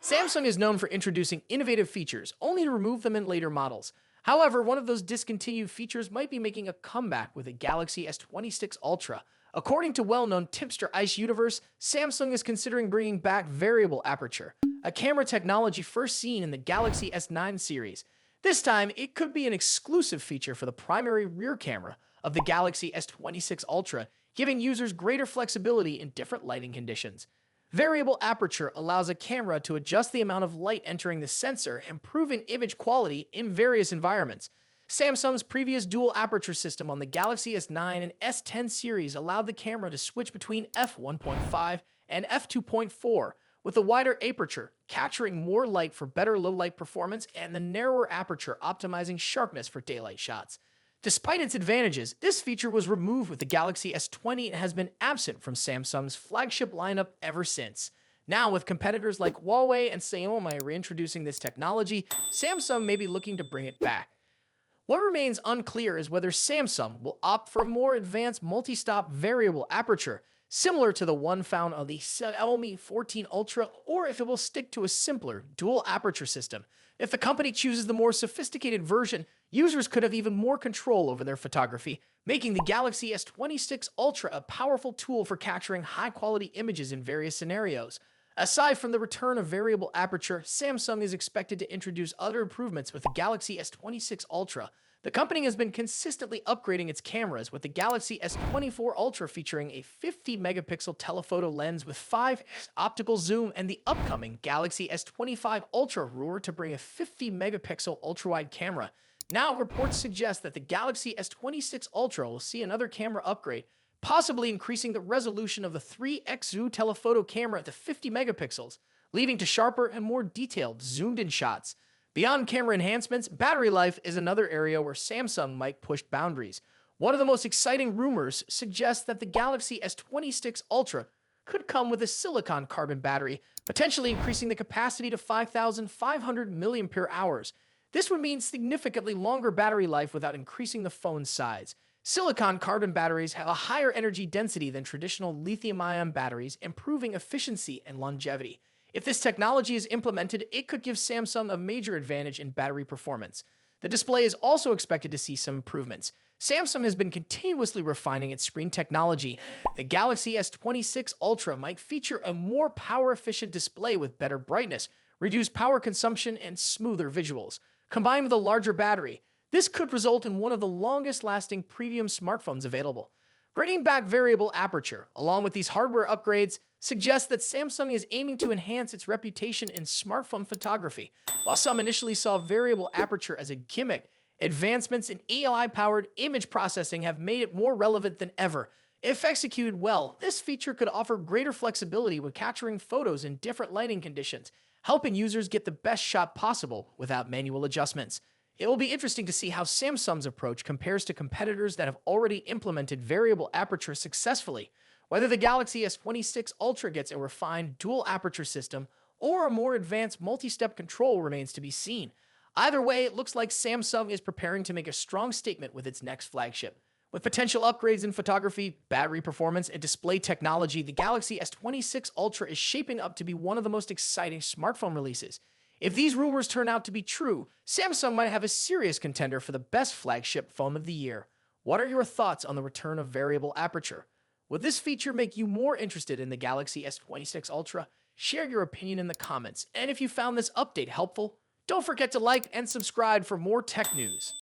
Samsung is known for introducing innovative features, only to remove them in later models. However, one of those discontinued features might be making a comeback with the Galaxy S26 Ultra. According to well-known tipster Ice Universe, Samsung is considering bringing back variable aperture, a camera technology first seen in the Galaxy S9 series. This time, it could be an exclusive feature for the primary rear camera of the Galaxy S26 Ultra, giving users greater flexibility in different lighting conditions. Variable aperture allows a camera to adjust the amount of light entering the sensor, improving image quality in various environments. Samsung's previous dual aperture system on the Galaxy S9 and S10 series allowed the camera to switch between f1.5 and f2.4 with a wider aperture, capturing more light for better low-light performance, and the narrower aperture optimizing sharpness for daylight shots. Despite its advantages, this feature was removed with the Galaxy S20 and has been absent from Samsung's flagship lineup ever since. Now, with competitors like Huawei and Xiaomi reintroducing this technology, Samsung may be looking to bring it back. What remains unclear is whether Samsung will opt for a more advanced multi-stop variable aperture, similar to the one found on the Xiaomi 14 Ultra, or if it will stick to a simpler dual aperture system. If the company chooses the more sophisticated version, users could have even more control over their photography, making the Galaxy S26 Ultra a powerful tool for capturing high-quality images in various scenarios. Aside from the return of variable aperture, Samsung is expected to introduce other improvements with the Galaxy S26 Ultra. The company has been consistently upgrading its cameras, with the Galaxy S24 Ultra featuring a 50-megapixel telephoto lens with 5x optical zoom, and the upcoming Galaxy S25 Ultra rumored to bring a 50-megapixel ultra-wide camera. Now, reports suggest that the Galaxy S26 Ultra will see another camera upgrade, possibly increasing the resolution of the 3x zoom telephoto camera to 50 megapixels, leading to sharper and more detailed zoomed-in shots. Beyond camera enhancements, battery life is another area where Samsung might push boundaries. One of the most exciting rumors suggests that the Galaxy S26 Ultra could come with a silicon carbon battery, potentially increasing the capacity to 5,500 mAh. This would mean significantly longer battery life without increasing the phone's size. Silicon carbon batteries have a higher energy density than traditional lithium-ion batteries, improving efficiency and longevity. If this technology is implemented, it could give Samsung a major advantage in battery performance. The display is also expected to see some improvements. Samsung has been continuously refining its screen technology. The Galaxy S26 Ultra might feature a more power-efficient display with better brightness, reduced power consumption, and smoother visuals. Combined with a larger battery, this could result in one of the longest-lasting premium smartphones available. Bringing back variable aperture, along with these hardware upgrades, suggests that Samsung is aiming to enhance its reputation in smartphone photography. While some initially saw variable aperture as a gimmick, advancements in AI-powered image processing have made it more relevant than ever. If executed well, this feature could offer greater flexibility when capturing photos in different lighting conditions, helping users get the best shot possible without manual adjustments. It will be interesting to see how Samsung's approach compares to competitors that have already implemented variable aperture successfully. Whether the Galaxy S26 Ultra gets a refined dual aperture system or a more advanced multi-step control remains to be seen. Either way, it looks like Samsung is preparing to make a strong statement with its next flagship. With potential upgrades in photography, battery performance, and display technology, the Galaxy S26 Ultra is shaping up to be one of the most exciting smartphone releases. If these rumors turn out to be true, Samsung might have a serious contender for the best flagship phone of the year. What are your thoughts on the return of variable aperture? Would this feature make you more interested in the Galaxy S26 Ultra? Share your opinion in the comments, and if you found this update helpful, don't forget to like and subscribe for more tech news.